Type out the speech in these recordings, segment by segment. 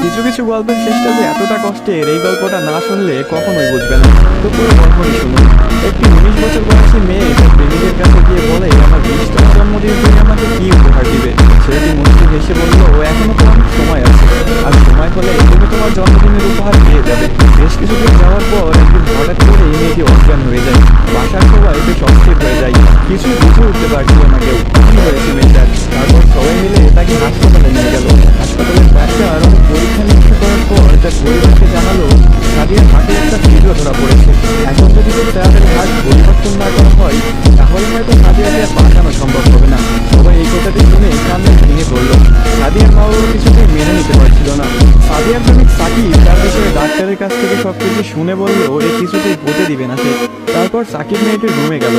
কিছু কিছু গল্পের শেষটা যে এতটা কষ্টের, এই গল্পটা না শুনলে কখনোই বুঝবে না। তো পুরো গল্পটি শুনুন। একটি 19 বছর বয়সী মেয়ে তার প্রেমিকের কাছে গিয়ে বলে, আমার 20তম জন্মদিন তুমি আমাকে কি উপহার দিবে? ছেলেটি মুচকি হেসে বলল, ও এখনো তো অনেক সময় আছে, আর সময় হলে তুমি তোমার জন্মদিনের উপহার পেয়ে যাবে। বেশ কিছুদিন যাওয়ার পর একদিন হঠাৎ করে এই মেয়েটি অজ্ঞান হয়ে যায়। বাসার সবাই বেশ অস্থির হয়ে যায়, কিছুই বুঝে উঠতে পারছিল না কেউ কি হয়েছে মেয়েটার। তারপর সবাই মিলে তাকে হাসপাতালে নিয়ে গেল। হাসপাতালের ডাক্তার অনেক পরীক্ষা নিরীক্ষা করার পর তার পরিবারকে জানালো, সাদিয়ার হাতে একটা ছিদ্র ধরা পড়েছে। এখন যদি খুব তাড়াতাড়ি হাত পরিবর্তন না করা হয়, তাহলে হয়তো সাদিয়াকে আর বাঁচানো সম্ভব হবে না। সবাই এই কথাটি শুনে কান্নায় ভেঙে পড়ল। সাদিয়ার মা বাবা কিছুতেই মেনে নিতে পারছিল না। সাদিয়ার প্রেমিক সাকিব তার বিষয়ে ডাক্তারের কাছ থেকে সবকিছু শুনে বলল, এ কিছুতেই হতে দিবে না সে। তারপর সাকিব মেয়েটির রুমে গেল,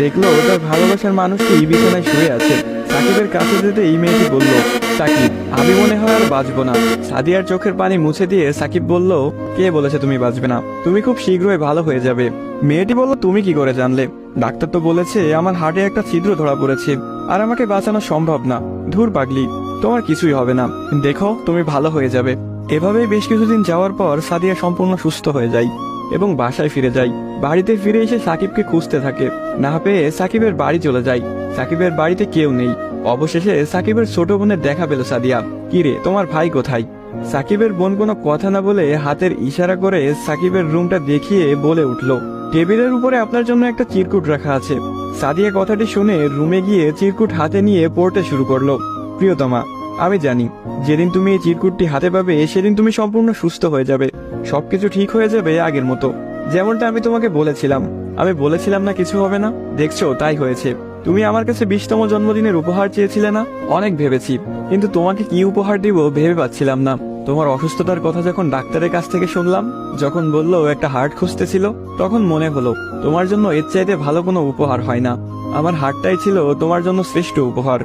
দেখলো তার ভালোবাসার মানুষটি বিছানায় শুয়ে আছে। সাকিবের কাছে যেতে এই মেয়েটি বলল, সাকিব, আমি মনে হয় আর বাঁচবো না। সাদিয়ার চোখের পানি মুছে দিয়ে সাকিব বলল, কে বলেছে তুমি বাঁচবে না? তুমি খুব শীঘ্রই ভালো হয়ে যাবে। মেয়েটি বলল, তুমি কি করে জানলে? ডাক্তার তো বলেছে আমার হার্টে একটা ছিদ্র ধরা পড়েছে, আর আমাকে বাঁচানো সম্ভব না। ধুর পাগলি, তোমার কিছুই হবে না, দেখো তুমি ভালো হয়ে যাবে। এভাবেই বেশ কিছুদিন যাওয়ার পর সাদিয়া সম্পূর্ণ সুস্থ হয়ে যায় এবং বাসায় ফিরে যায়। বাড়িতে ফিরে এসে সাকিবকে খুঁজতে থাকে, না পেয়ে সাকিবের বাড়ি চলে যায়। সাকিবের বাড়িতে কেউ নেই। অবশেষে সাকিবের ছোট বোনের দেখা পেল সাদিয়া। কিরে, তোমার ভাই কোথায়? সাকিবের বোন কোনো কথা না বলে হাতের ইশারা করে সাকিবের রুমটা দেখিয়ে বলে উঠল, টেবিলের উপরে আপনার জন্য একটা চিরকুট রাখা আছে। সাদিয়া কথাটি শুনে রুমে গিয়ে চিরকুট হাতে নিয়ে পড়তে শুরু করলো। প্রিয়তমা, আমি জানি যেদিন তুমি এই চিরকুটটি হাতে পাবে সেদিন তুমি সম্পূর্ণ সুস্থ হয়ে যাবে, সবকিছু ঠিক হয়ে যাবে আগের মতো, যেমনটা আমি তোমাকে বলেছিলাম। আমি বলেছিলাম না কিছু হবে না, দেখছো তাই হয়েছে। তুমি আমার কাছে 20তম জন্মদিনের উপহার চেয়েছিলে না? অনেক ভেবেছি, কিন্তু তোমাকে কি উপহার দিব ভেবে পাচ্ছিলাম না। তোমার অসুস্থতার কথা যখন ডাক্তারের কাছ থেকে শুনলাম, যখন বললো একটা হার্ট খুঁজতেছিল, তখন মনে হলো তোমার জন্য এর চাইতে ভালো কোনো উপহার হয় না। আমার হার্টটাই ছিল তোমার জন্য শ্রেষ্ঠ উপহার,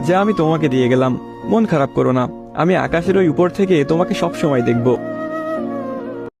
যা আমি তোমাকে দিয়ে গেলাম। মন খারাপ করো না, আমি আকাশের ওই উপর থেকে তোমাকে সবসময় দেখবো।